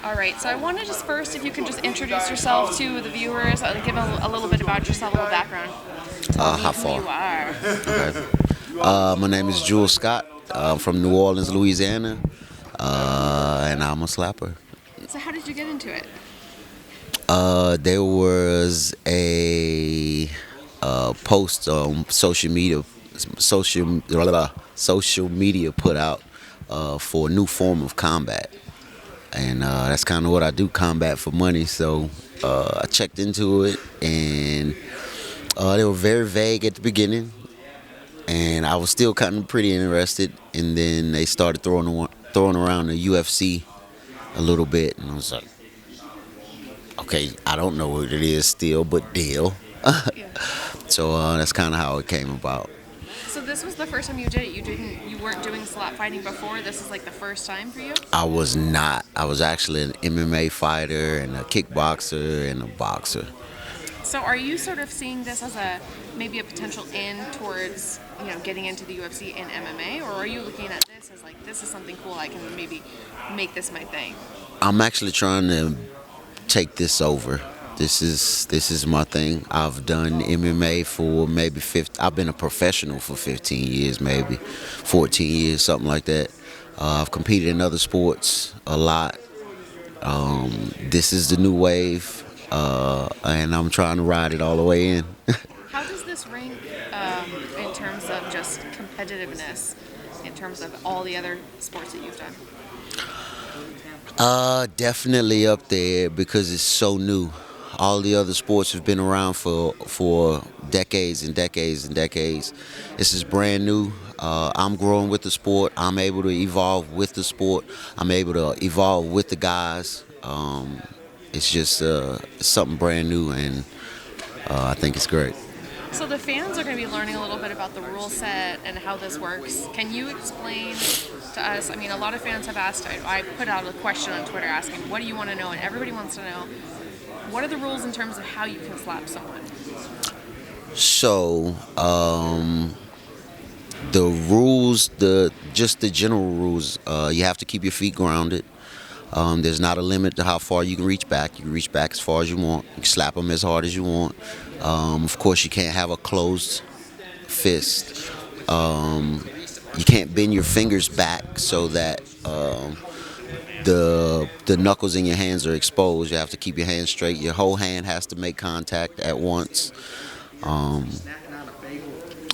All right, so I want to just first, if you can just introduce yourself to the viewers and give a little bit about yourself, a little background. Tell me How who far? you are. Okay. My name is Jules Scott. I'm from New Orleans, Louisiana, and I'm a slapper. So how did you get into it? There was a post on social media put out for a new form of combat, and that's kind of what I do, combat for money. So I checked into it, and they were very vague at the beginning. And I was still kind of pretty interested. And then they started throwing around the UFC a little bit, and I was like, okay, I don't know what it is still, but deal. Yeah. So that's kind of how it came about. So this was the first time you did it. You weren't doing slap fighting before. This is like the first time for you. I was not. I was actually an MMA fighter and a kickboxer and a boxer. So are you sort of seeing this as a maybe a potential in towards getting into the UFC and MMA, or are you looking at this as like this is something cool? I can maybe make this my thing. I'm actually trying to take this over. This is my thing. I've done MMA for maybe 50. I've been a professional for 15 years, maybe 14 years, something like that. I've competed in other sports a lot. This is the new wave, and I'm trying to ride it all the way in. How does this rank in terms of just competitiveness, in terms of all the other sports that you've done? Definitely up there because it's so new. All the other sports have been around for decades and decades and decades. This is brand new. I'm growing with the sport. I'm able to evolve with the sport. I'm able to evolve with the guys. It's just something brand new, and I think it's great. So the fans are going to be learning a little bit about the rule set and how this works. Can you explain to us? I mean, a lot of fans have asked. I put out a question on Twitter asking, "What do you want to know?" And everybody wants to know, what are the rules in terms of how you can slap someone? So the rules, the general rules, you have to keep your feet grounded. There's not a limit to how far you can reach back. You can reach back as far as you want. You can slap them as hard as you want. Of course, you can't have a closed fist. You can't bend your fingers back so that the knuckles in your hands are exposed. You have to keep your hands straight. Your whole hand has to make contact at once.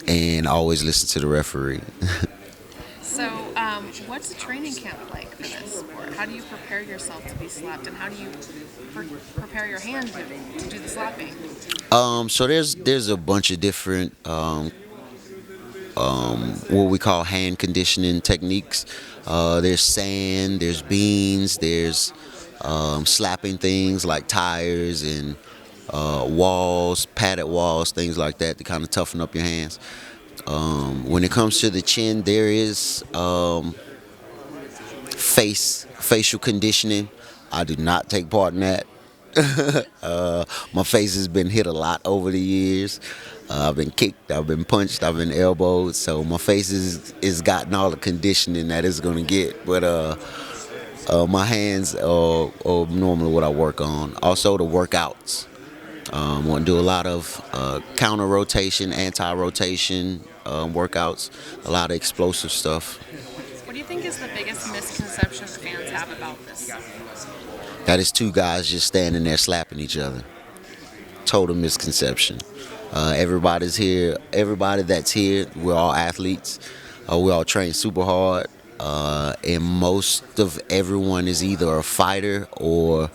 And always listen to the referee. So, what's a training camp like for this sport? How do you prepare yourself to be slapped, and how do you prepare your hand to do the slapping? So there's a bunch of different what we call hand conditioning techniques. There's sand, there's beans, there's slapping things like tires and walls, padded walls, things like that to kind of toughen up your hands. When it comes to the chin, there is facial conditioning. I do not take part in that. My face has been hit a lot over the years. I've been kicked, I've been punched, I've been elbowed. So my face is gotten all the conditioning that it's gonna get. But my hands are normally what I work on. Also the workouts. Want to do a lot of counter rotation, anti-rotation workouts. A lot of explosive stuff. What do you think is the biggest misconception fans have about this? That is two guys just standing there slapping each other. Total misconception. Everybody's here. Everybody that's here, we're all athletes. We all train super hard. And most of everyone is either a fighter or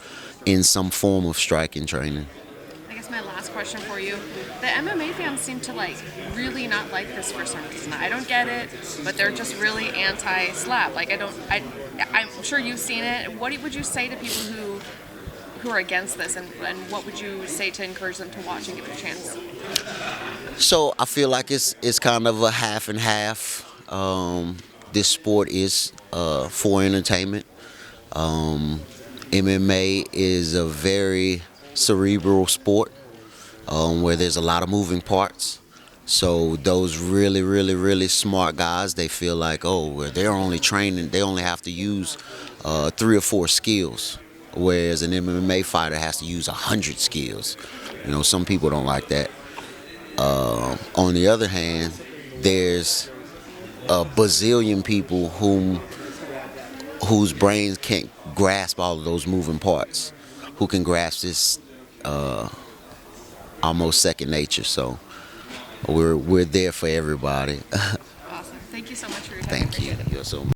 in some form of striking training. I guess my last question for you: the MMA fans seem to really not like this for some reason. I don't get it, but they're just really anti-slap. I'm sure you've seen it. What would you say to people who are against this, and what would you say to encourage them to watch and give it a chance? So I feel like it's kind of a half and half. This sport is for entertainment. MMA is a very cerebral sport where there's a lot of moving parts. So those really, really, really smart guys, they feel like, oh, well, they're only training, they only have to use 3 or 4 skills. whereas an MMA fighter has to use 100 skills. You know, some people don't like that. On the other hand, there's a bazillion people whose brains can't grasp all of those moving parts, who can grasp this almost second nature. So we're there for everybody. Awesome. Thank you so much for your time. I Thank you. appreciate it. You're so much.